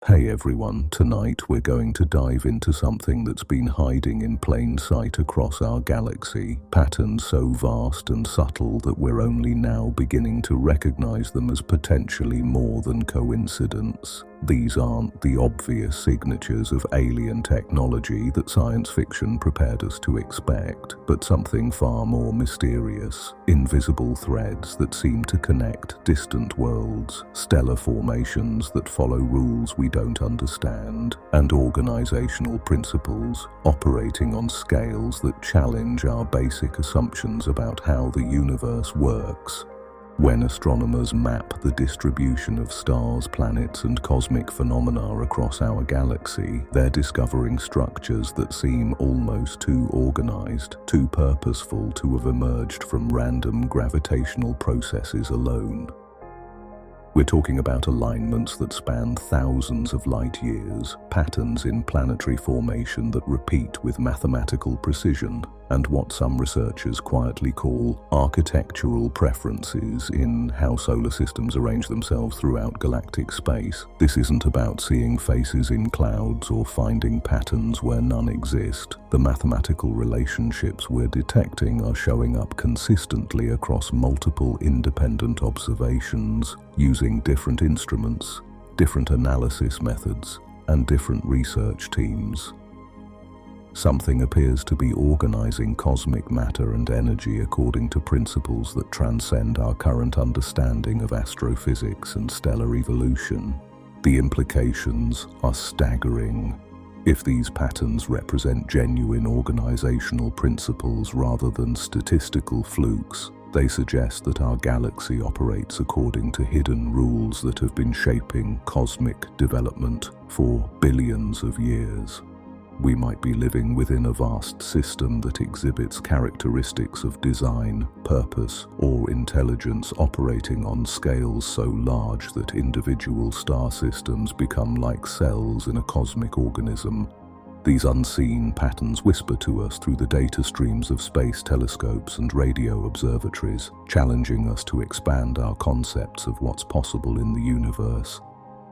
Hey everyone, tonight we're going to dive into something that's been hiding in plain sight across our galaxy, patterns so vast and subtle that we're only now beginning to recognize them as potentially more than coincidence. These aren't the obvious signatures of alien technology that science fiction prepared us to expect, but something far more mysterious, invisible threads that seem to connect distant worlds, stellar formations that follow rules we don't understand, and organizational principles operating on scales that challenge our basic assumptions about how the universe works. When astronomers map the distribution of stars, planets, and cosmic phenomena across our galaxy, they're discovering structures that seem almost too organized, too purposeful to have emerged from random gravitational processes alone. We're talking about alignments that span thousands of light years, patterns in planetary formation that repeat with mathematical precision, and what some researchers quietly call architectural preferences in how solar systems arrange themselves throughout galactic space. This isn't about seeing faces in clouds or finding patterns where none exist. The mathematical relationships we're detecting are showing up consistently across multiple independent observations, using different instruments, different analysis methods, and different research teams. Something appears to be organizing cosmic matter and energy according to principles that transcend our current understanding of astrophysics and stellar evolution. The implications are staggering. If these patterns represent genuine organizational principles rather than statistical flukes, they suggest that our galaxy operates according to hidden rules that have been shaping cosmic development for billions of years. We might be living within a vast system that exhibits characteristics of design, purpose, or intelligence operating on scales so large that individual star systems become like cells in a cosmic organism. These unseen patterns whisper to us through the data streams of space telescopes and radio observatories, challenging us to expand our concepts of what's possible in the universe.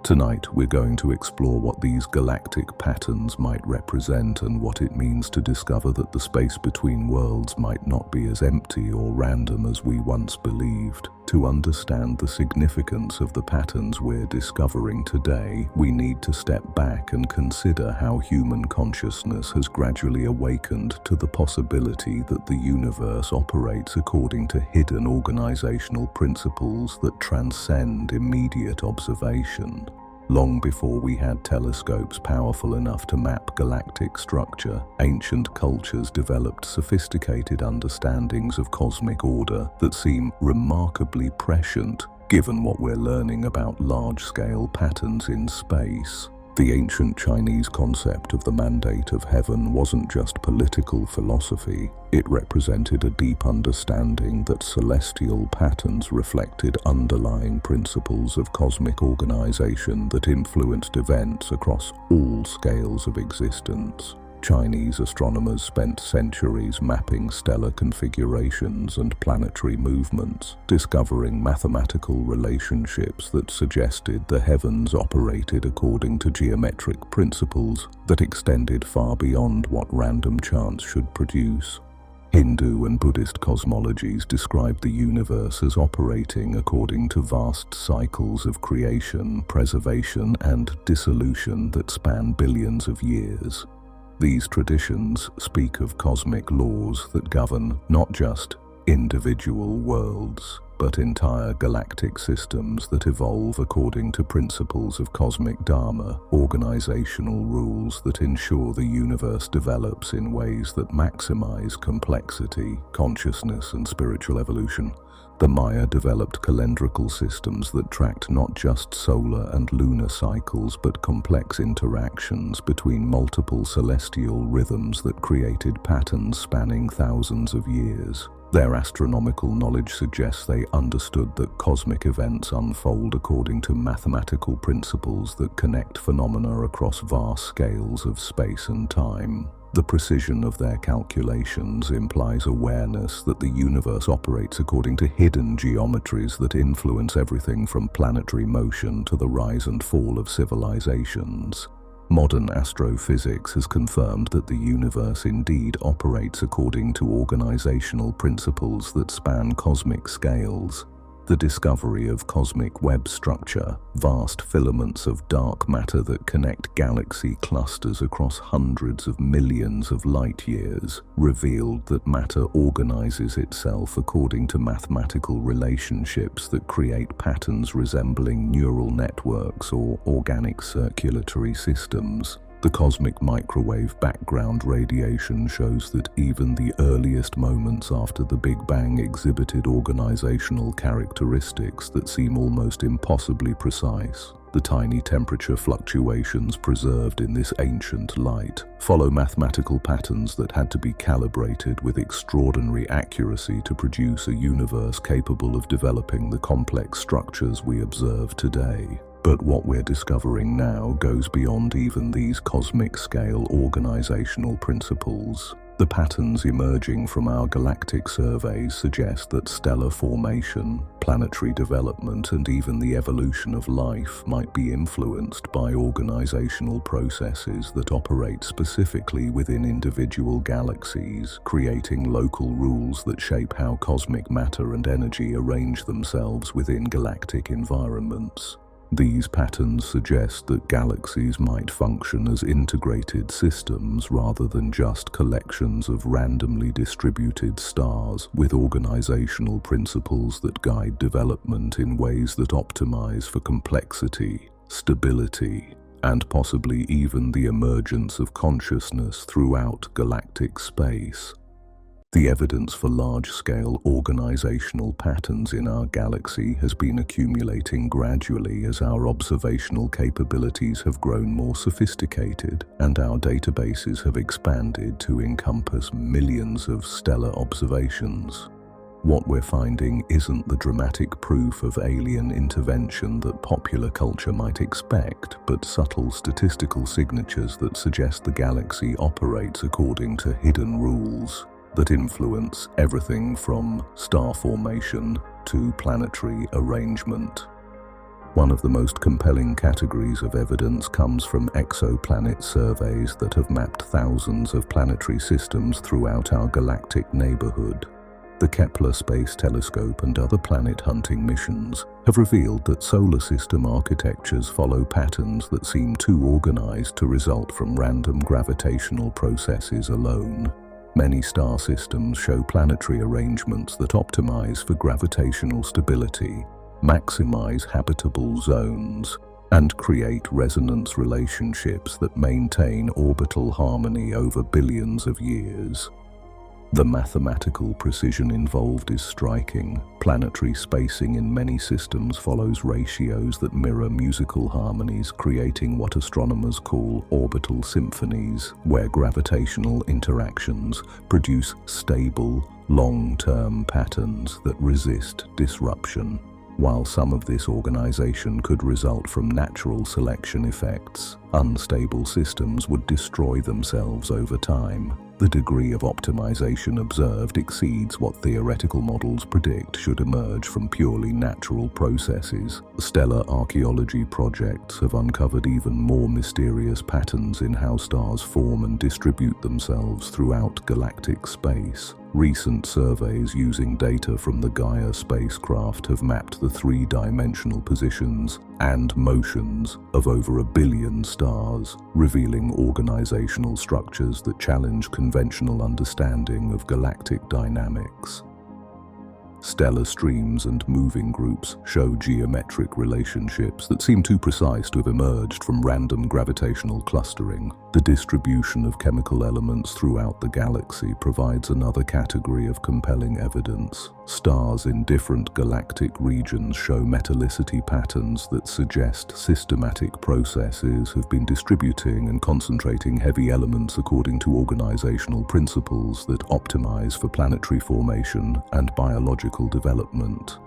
Tonight, we're going to explore what these galactic patterns might represent and what it means to discover that the space between worlds might not be as empty or random as we once believed. To understand the significance of the patterns we're discovering today, we need to step back and consider how human consciousness has gradually awakened to the possibility that the universe operates according to hidden organizational principles that transcend immediate observation. Long before we had telescopes powerful enough to map galactic structure, ancient cultures developed sophisticated understandings of cosmic order that seem remarkably prescient, given what we're learning about large-scale patterns in space. The ancient Chinese concept of the mandate of heaven wasn't just political philosophy, it represented a deep understanding that celestial patterns reflected underlying principles of cosmic organization that influenced events across all scales of existence. Chinese astronomers spent centuries mapping stellar configurations and planetary movements, discovering mathematical relationships that suggested the heavens operated according to geometric principles that extended far beyond what random chance should produce. Hindu and Buddhist cosmologies describe the universe as operating according to vast cycles of creation, preservation, and dissolution that span billions of years. These traditions speak of cosmic laws that govern not just individual worlds, but entire galactic systems that evolve according to principles of cosmic dharma, organizational rules that ensure the universe develops in ways that maximize complexity, consciousness, and spiritual evolution. The Maya developed calendrical systems that tracked not just solar and lunar cycles but complex interactions between multiple celestial rhythms that created patterns spanning thousands of years. Their astronomical knowledge suggests they understood that cosmic events unfold according to mathematical principles that connect phenomena across vast scales of space and time. The precision of their calculations implies awareness that the universe operates according to hidden geometries that influence everything from planetary motion to the rise and fall of civilizations. Modern astrophysics has confirmed that the universe indeed operates according to organizational principles that span cosmic scales. The discovery of cosmic web structure, vast filaments of dark matter that connect galaxy clusters across hundreds of millions of light years, revealed that matter organizes itself according to mathematical relationships that create patterns resembling neural networks or organic circulatory systems. The cosmic microwave background radiation shows that even the earliest moments after the Big Bang exhibited organizational characteristics that seem almost impossibly precise. The tiny temperature fluctuations preserved in this ancient light follow mathematical patterns that had to be calibrated with extraordinary accuracy to produce a universe capable of developing the complex structures we observe today. But what we're discovering now goes beyond even these cosmic-scale organizational principles. The patterns emerging from our galactic surveys suggest that stellar formation, planetary development, and even the evolution of life might be influenced by organizational processes that operate specifically within individual galaxies, creating local rules that shape how cosmic matter and energy arrange themselves within galactic environments. These patterns suggest that galaxies might function as integrated systems rather than just collections of randomly distributed stars, with organizational principles that guide development in ways that optimize for complexity, stability, and possibly even the emergence of consciousness throughout galactic space. The evidence for large-scale organizational patterns in our galaxy has been accumulating gradually as our observational capabilities have grown more sophisticated and our databases have expanded to encompass millions of stellar observations. What we're finding isn't the dramatic proof of alien intervention that popular culture might expect, but subtle statistical signatures that suggest the galaxy operates according to hidden rules that influence everything from star formation to planetary arrangement. One of the most compelling categories of evidence comes from exoplanet surveys that have mapped thousands of planetary systems throughout our galactic neighborhood. The Kepler Space Telescope and other planet-hunting missions have revealed that solar system architectures follow patterns that seem too organized to result from random gravitational processes alone. Many star systems show planetary arrangements that optimize for gravitational stability, maximize habitable zones, and create resonance relationships that maintain orbital harmony over billions of years. The mathematical precision involved is striking. Planetary spacing in many systems follows ratios that mirror musical harmonies, creating what astronomers call orbital symphonies, where gravitational interactions produce stable, long-term patterns that resist disruption. While some of this organization could result from natural selection effects, unstable systems would destroy themselves over time. The degree of optimization observed exceeds what theoretical models predict should emerge from purely natural processes. Stellar archaeology projects have uncovered even more mysterious patterns in how stars form and distribute themselves throughout galactic space. Recent surveys using data from the Gaia spacecraft have mapped the three-dimensional positions and motions of over 1 billion stars, revealing organizational structures that challenge conventional understanding of galactic dynamics. Stellar streams and moving groups show geometric relationships that seem too precise to have emerged from random gravitational clustering. The distribution of chemical elements throughout the galaxy provides another category of compelling evidence. Stars in different galactic regions show metallicity patterns that suggest systematic processes have been distributing and concentrating heavy elements according to organizational principles that optimize for planetary formation and biological development.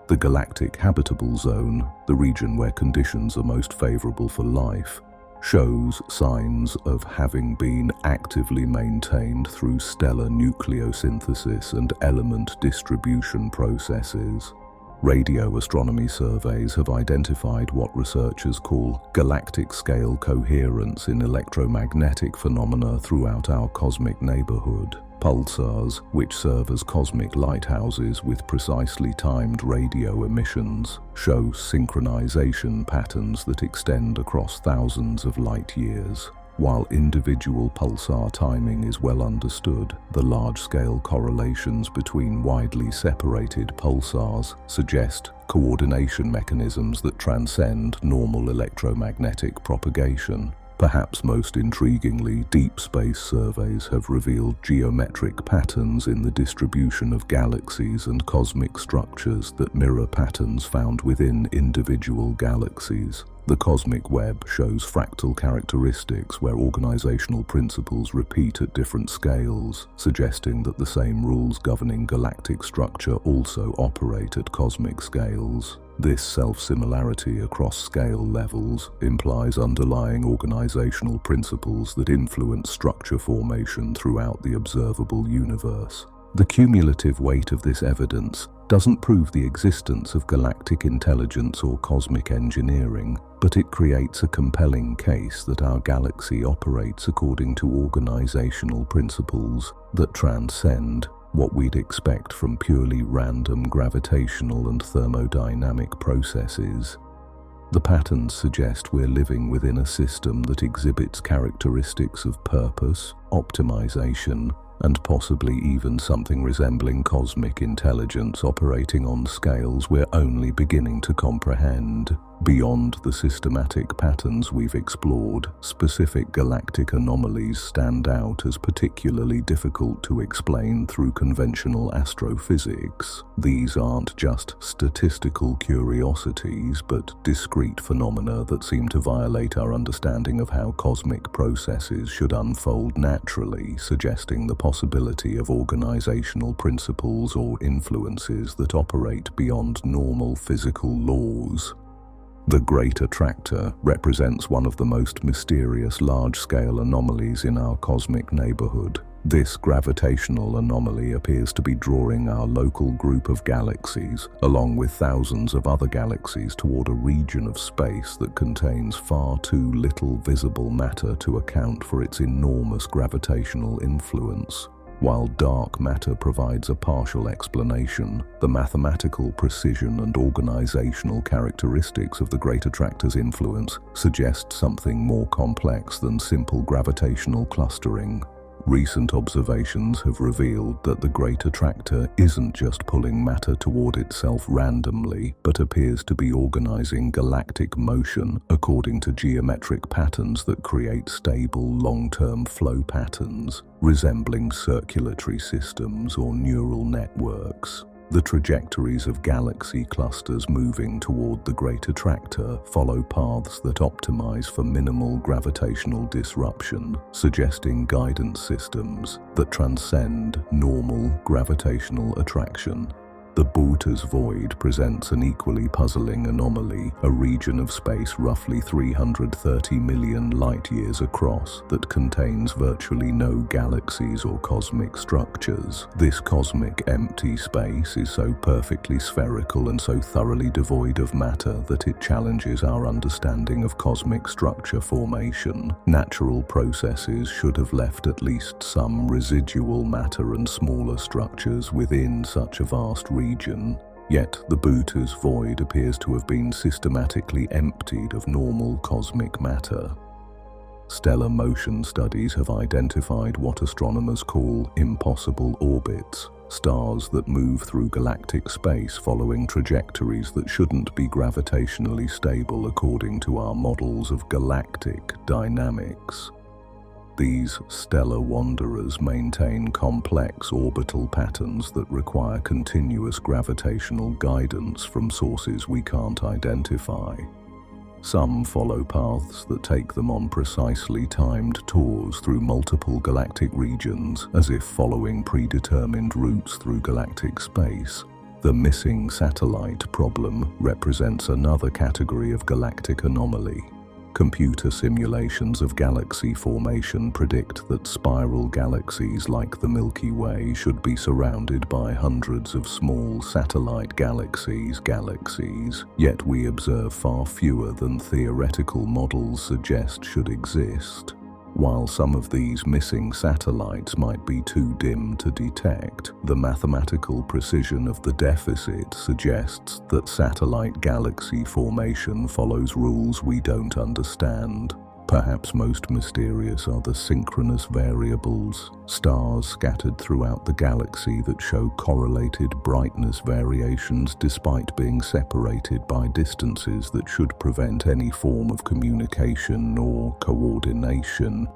The galactic habitable zone, the region where conditions are most favorable for life, shows signs of having been actively maintained through stellar nucleosynthesis and element distribution processes. Radio astronomy surveys have identified what researchers call galactic-scale coherence in electromagnetic phenomena throughout our cosmic neighborhood. Pulsars, which serve as cosmic lighthouses with precisely timed radio emissions, show synchronization patterns that extend across thousands of light years. While individual pulsar timing is well understood, the large-scale correlations between widely separated pulsars suggest coordination mechanisms that transcend normal electromagnetic propagation. Perhaps most intriguingly, deep space surveys have revealed geometric patterns in the distribution of galaxies and cosmic structures that mirror patterns found within individual galaxies. The cosmic web shows fractal characteristics where organizational principles repeat at different scales, suggesting that the same rules governing galactic structure also operate at cosmic scales. This self-similarity across scale levels implies underlying organizational principles that influence structure formation throughout the observable universe. The cumulative weight of this evidence doesn't prove the existence of galactic intelligence or cosmic engineering, but it creates a compelling case that our galaxy operates according to organizational principles that transcend what we'd expect from purely random gravitational and thermodynamic processes. The patterns suggest we're living within a system that exhibits characteristics of purpose, optimization, and possibly even something resembling cosmic intelligence operating on scales we're only beginning to comprehend. Beyond the systematic patterns we've explored, specific galactic anomalies stand out as particularly difficult to explain through conventional astrophysics. These aren't just statistical curiosities, but discrete phenomena that seem to violate our understanding of how cosmic processes should unfold naturally, suggesting the possibility of organizational principles or influences that operate beyond normal physical laws. The Great Attractor represents one of the most mysterious large-scale anomalies in our cosmic neighborhood. This gravitational anomaly appears to be drawing our local group of galaxies, along with thousands of other galaxies, toward a region of space that contains far too little visible matter to account for its enormous gravitational influence. While dark matter provides a partial explanation, the mathematical precision and organizational characteristics of the Great Attractor's influence suggest something more complex than simple gravitational clustering. Recent observations have revealed that the Great Attractor isn't just pulling matter toward itself randomly, but appears to be organizing galactic motion according to geometric patterns that create stable, long-term flow patterns, resembling circulatory systems or neural networks. The trajectories of galaxy clusters moving toward the Great Attractor follow paths that optimize for minimal gravitational disruption, suggesting guidance systems that transcend normal gravitational attraction. The Booter's Void presents an equally puzzling anomaly, a region of space roughly 330 million light-years across that contains virtually no galaxies or cosmic structures. This cosmic empty space is so perfectly spherical and so thoroughly devoid of matter that it challenges our understanding of cosmic structure formation. Natural processes should have left at least some residual matter and smaller structures within such a vast region. Yet the Booter's Void appears to have been systematically emptied of normal cosmic matter. Stellar motion studies have identified what astronomers call impossible orbits, stars that move through galactic space following trajectories that shouldn't be gravitationally stable according to our models of galactic dynamics. These stellar wanderers maintain complex orbital patterns that require continuous gravitational guidance from sources we can't identify. Some follow paths that take them on precisely timed tours through multiple galactic regions, as if following predetermined routes through galactic space. The missing satellite problem represents another category of galactic anomaly. Computer simulations of galaxy formation predict that spiral galaxies like the Milky Way should be surrounded by hundreds of small satellite galaxies, yet we observe far fewer than theoretical models suggest should exist. While some of these missing satellites might be too dim to detect, the mathematical precision of the deficit suggests that satellite galaxy formation follows rules we don't understand. Perhaps most mysterious are the synchronous variables, stars scattered throughout the galaxy that show correlated brightness variations despite being separated by distances that should prevent any form of communication or coordination.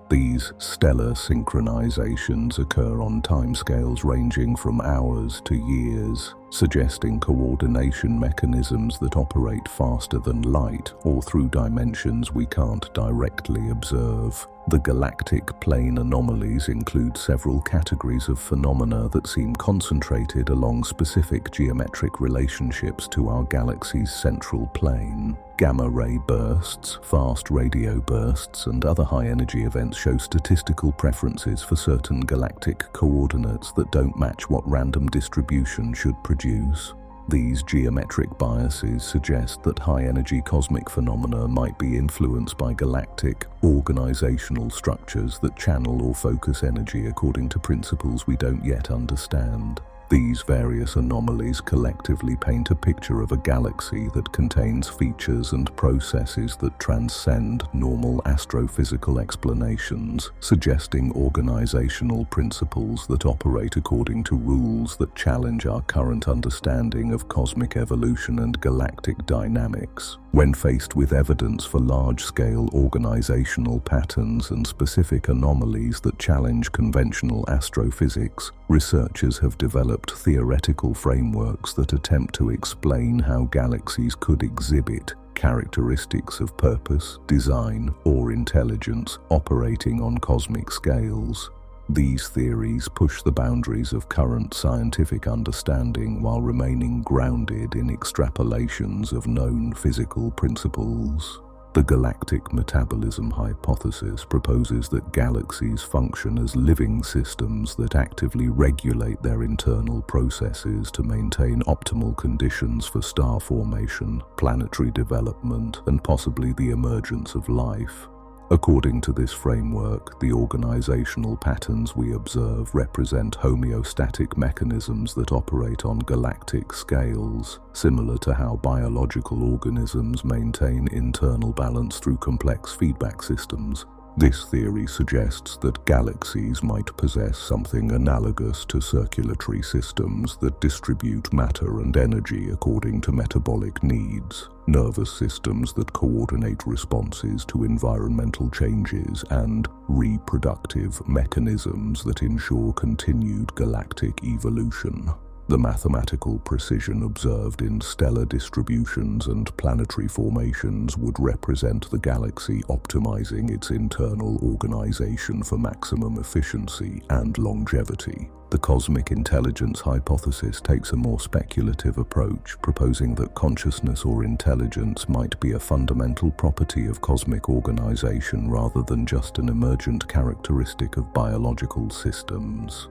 These stellar synchronizations occur on timescales ranging from hours to years, suggesting coordination mechanisms that operate faster than light or through dimensions we can't directly observe. The galactic plane anomalies include several categories of phenomena that seem concentrated along specific geometric relationships to our galaxy's central plane. Gamma-ray bursts, fast radio bursts, and other high-energy events show statistical preferences for certain galactic coordinates that don't match what random distribution should produce. These geometric biases suggest that high-energy cosmic phenomena might be influenced by galactic, organizational structures that channel or focus energy according to principles we don't yet understand. These various anomalies collectively paint a picture of a galaxy that contains features and processes that transcend normal astrophysical explanations, suggesting organizational principles that operate according to rules that challenge our current understanding of cosmic evolution and galactic dynamics. When faced with evidence for large-scale organizational patterns and specific anomalies that challenge conventional astrophysics, researchers have developed theoretical frameworks that attempt to explain how galaxies could exhibit characteristics of purpose, design, or intelligence operating on cosmic scales. These theories push the boundaries of current scientific understanding while remaining grounded in extrapolations of known physical principles. The galactic metabolism hypothesis proposes that galaxies function as living systems that actively regulate their internal processes to maintain optimal conditions for star formation, planetary development, and possibly the emergence of life. According to this framework, the organizational patterns we observe represent homeostatic mechanisms that operate on galactic scales, similar to how biological organisms maintain internal balance through complex feedback systems. This theory suggests that galaxies might possess something analogous to circulatory systems that distribute matter and energy according to metabolic needs, nervous systems that coordinate responses to environmental changes, and reproductive mechanisms that ensure continued galactic evolution. The mathematical precision observed in stellar distributions and planetary formations would represent the galaxy optimizing its internal organization for maximum efficiency and longevity. The cosmic intelligence hypothesis takes a more speculative approach, proposing that consciousness or intelligence might be a fundamental property of cosmic organization rather than just an emergent characteristic of biological systems.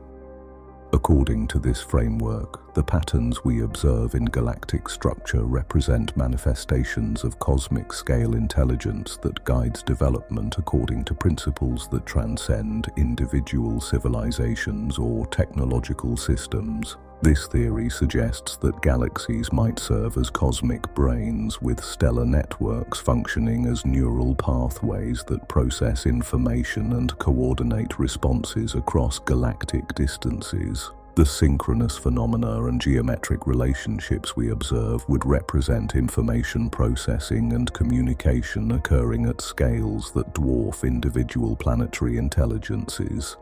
According to this framework, the patterns we observe in galactic structure represent manifestations of cosmic-scale intelligence that guides development according to principles that transcend individual civilizations or technological systems. This theory suggests that galaxies might serve as cosmic brains, with stellar networks functioning as neural pathways that process information and coordinate responses across galactic distances. The synchronous phenomena and geometric relationships we observe would represent information processing and communication occurring at scales that dwarf individual planetary intelligences.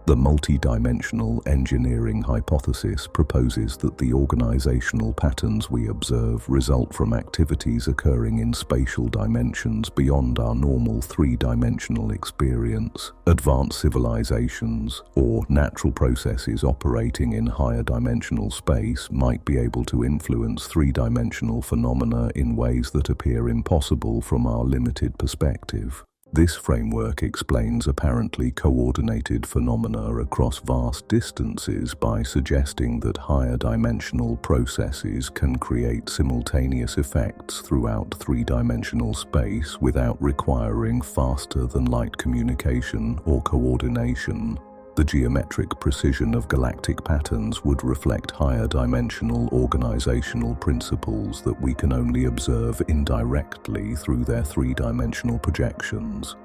The multidimensional engineering hypothesis proposes that the organizational patterns we observe result from activities occurring in spatial dimensions beyond our normal three-dimensional experience. Advanced civilizations or natural processes operating in higher dimensional space might be able to influence three-dimensional phenomena in ways that appear impossible from our limited perspective. This framework explains apparently coordinated phenomena across vast distances by suggesting that higher dimensional processes can create simultaneous effects throughout three-dimensional space without requiring faster-than-light communication or coordination. The geometric precision of galactic patterns would reflect higher dimensional organizational principles that we can only observe indirectly through their three-dimensional projections.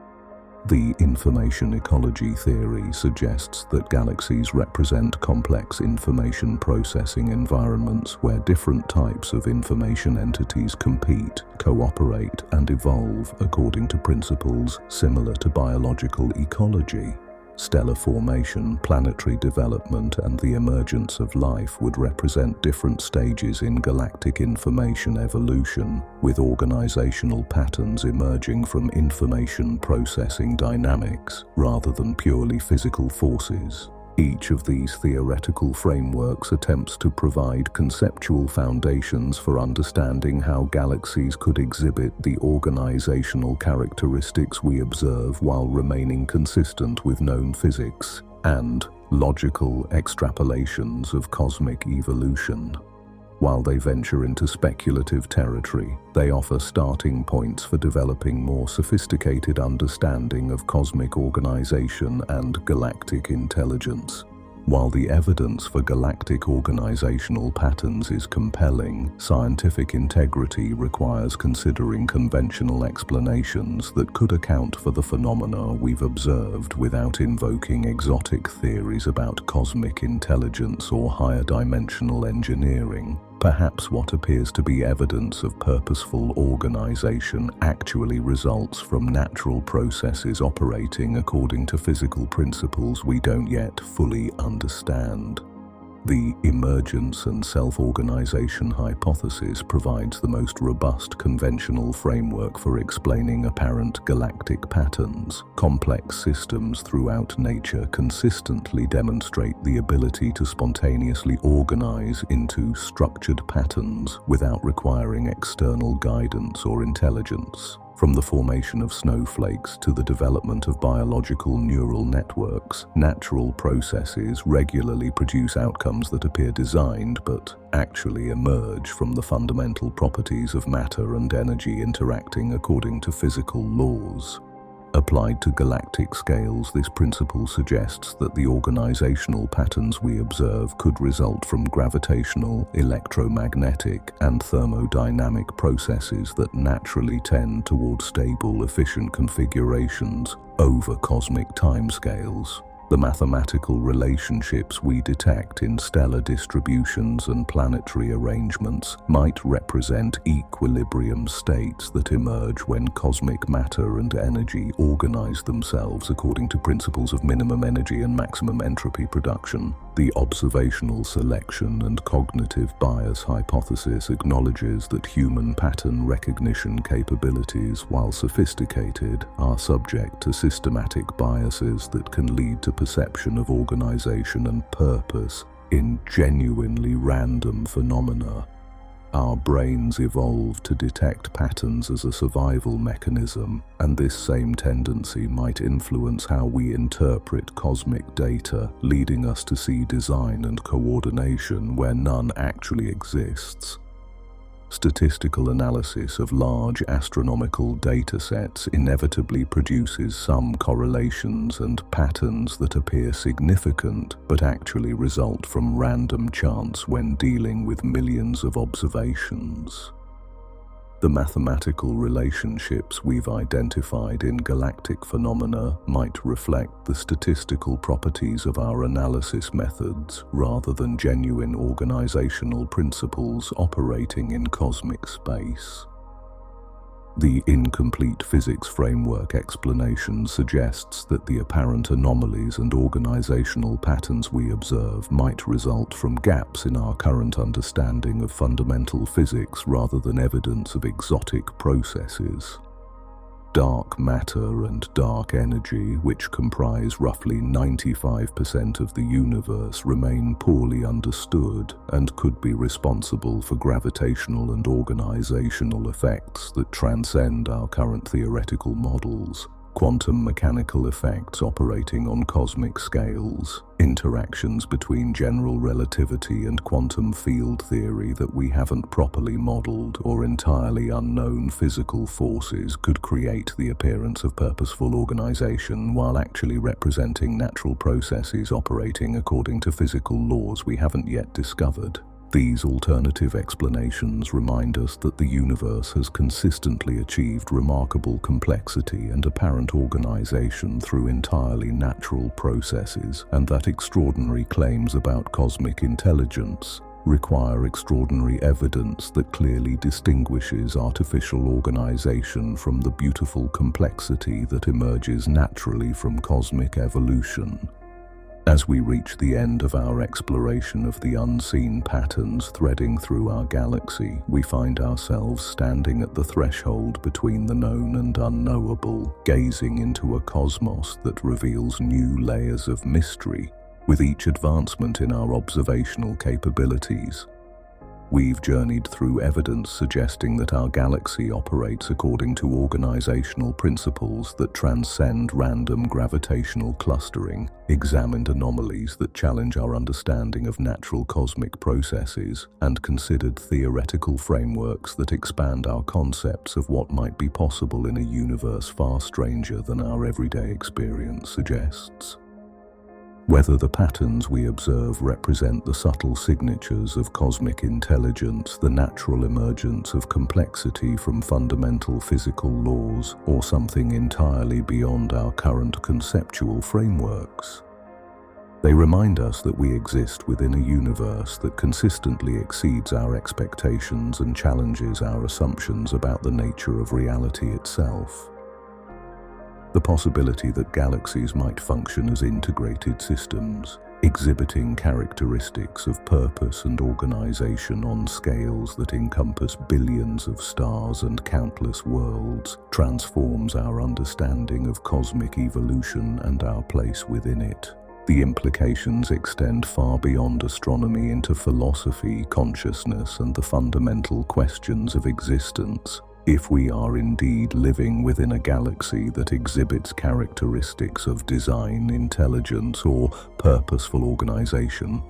The information ecology theory suggests that galaxies represent complex information processing environments where different types of information entities compete, cooperate, and evolve according to principles similar to biological ecology. Stellar formation, planetary development, and the emergence of life would represent different stages in galactic information evolution, with organizational patterns emerging from information processing dynamics rather than purely physical forces. Each of these theoretical frameworks attempts to provide conceptual foundations for understanding how galaxies could exhibit the organizational characteristics we observe while remaining consistent with known physics and logical extrapolations of cosmic evolution. While they venture into speculative territory, they offer starting points for developing more sophisticated understanding of cosmic organization and galactic intelligence. While the evidence for galactic organizational patterns is compelling, scientific integrity requires considering conventional explanations that could account for the phenomena we've observed without invoking exotic theories about cosmic intelligence or higher dimensional engineering. Perhaps what appears to be evidence of purposeful organization actually results from natural processes operating according to physical principles we don't yet fully understand. The emergence and self-organization hypothesis provides the most robust conventional framework for explaining apparent galactic patterns. Complex systems throughout nature consistently demonstrate the ability to spontaneously organize into structured patterns without requiring external guidance or intelligence. From the formation of snowflakes to the development of biological neural networks, natural processes regularly produce outcomes that appear designed but actually emerge from the fundamental properties of matter and energy interacting according to physical laws. Applied to galactic scales, this principle suggests that the organizational patterns we observe could result from gravitational, electromagnetic, and thermodynamic processes that naturally tend toward stable, efficient configurations over cosmic timescales. The mathematical relationships we detect in stellar distributions and planetary arrangements might represent equilibrium states that emerge when cosmic matter and energy organize themselves according to principles of minimum energy and maximum entropy production. The observational selection and cognitive bias hypothesis acknowledges that human pattern recognition capabilities, while sophisticated, are subject to systematic biases that can lead to perception of organization and purpose in genuinely random phenomena. Our brains evolved to detect patterns as a survival mechanism, and this same tendency might influence how we interpret cosmic data, leading us to see design and coordination where none actually exists. Statistical analysis of large astronomical datasets inevitably produces some correlations and patterns that appear significant but actually result from random chance when dealing with millions of observations. The mathematical relationships we've identified in galactic phenomena might reflect the statistical properties of our analysis methods rather than genuine organizational principles operating in cosmic space. The incomplete physics framework explanation suggests that the apparent anomalies and organizational patterns we observe might result from gaps in our current understanding of fundamental physics rather than evidence of exotic processes. Dark matter and dark energy, which comprise roughly 95% of the universe, remain poorly understood and could be responsible for gravitational and organizational effects that transcend our current theoretical models. Quantum mechanical effects operating on cosmic scales, interactions between general relativity and quantum field theory that we haven't properly modeled, or entirely unknown physical forces could create the appearance of purposeful organization while actually representing natural processes operating according to physical laws we haven't yet discovered. These alternative explanations remind us that the universe has consistently achieved remarkable complexity and apparent organization through entirely natural processes, and that extraordinary claims about cosmic intelligence require extraordinary evidence that clearly distinguishes artificial organization from the beautiful complexity that emerges naturally from cosmic evolution. As we reach the end of our exploration of the unseen patterns threading through our galaxy, we find ourselves standing at the threshold between the known and unknowable, gazing into a cosmos that reveals new layers of mystery. With each advancement in our observational capabilities, we've journeyed through evidence suggesting that our galaxy operates according to organizational principles that transcend random gravitational clustering, examined anomalies that challenge our understanding of natural cosmic processes, and considered theoretical frameworks that expand our concepts of what might be possible in a universe far stranger than our everyday experience suggests. Whether the patterns we observe represent the subtle signatures of cosmic intelligence, the natural emergence of complexity from fundamental physical laws, or something entirely beyond our current conceptual frameworks, they remind us that we exist within a universe that consistently exceeds our expectations and challenges our assumptions about the nature of reality itself. The possibility that galaxies might function as integrated systems, exhibiting characteristics of purpose and organization on scales that encompass billions of stars and countless worlds, transforms our understanding of cosmic evolution and our place within it. The implications extend far beyond astronomy into philosophy, consciousness, and the fundamental questions of existence. If we are indeed living within a galaxy that exhibits characteristics of design, intelligence, or purposeful organization,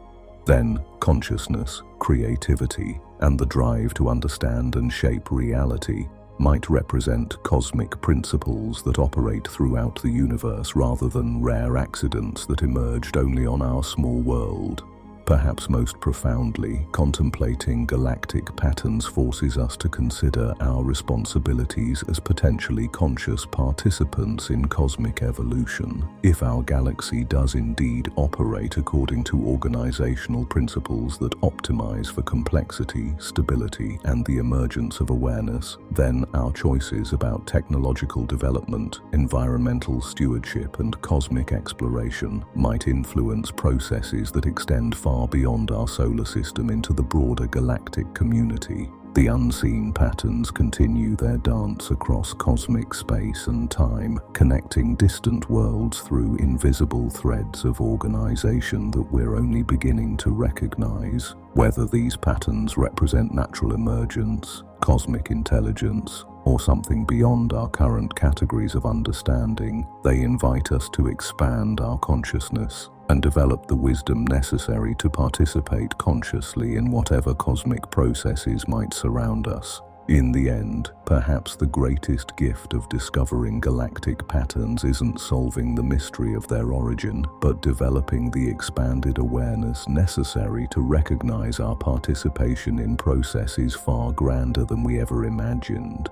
then consciousness, creativity, and the drive to understand and shape reality might represent cosmic principles that operate throughout the universe rather than rare accidents that emerged only on our small world. Perhaps most profoundly, contemplating galactic patterns forces us to consider our responsibilities as potentially conscious participants in cosmic evolution. If our galaxy does indeed operate according to organizational principles that optimize for complexity, stability, and the emergence of awareness, then our choices about technological development, environmental stewardship, and cosmic exploration might influence processes that extend far beyond our solar system into the broader galactic community. The unseen patterns continue their dance across cosmic space and time, connecting distant worlds through invisible threads of organization that we're only beginning to recognize. Whether these patterns represent natural emergence, cosmic intelligence, or something beyond our current categories of understanding, they invite us to expand our consciousness and develop the wisdom necessary to participate consciously in whatever cosmic processes might surround us. In the end, perhaps the greatest gift of discovering galactic patterns isn't solving the mystery of their origin, but developing the expanded awareness necessary to recognize our participation in processes far grander than we ever imagined.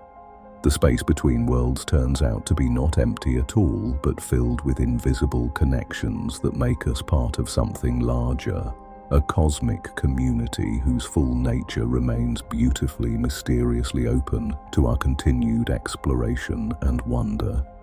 The space between worlds turns out to be not empty at all, but filled with invisible connections that make us part of something larger. a cosmic community whose full nature remains beautifully, mysteriously open to our continued exploration and wonder.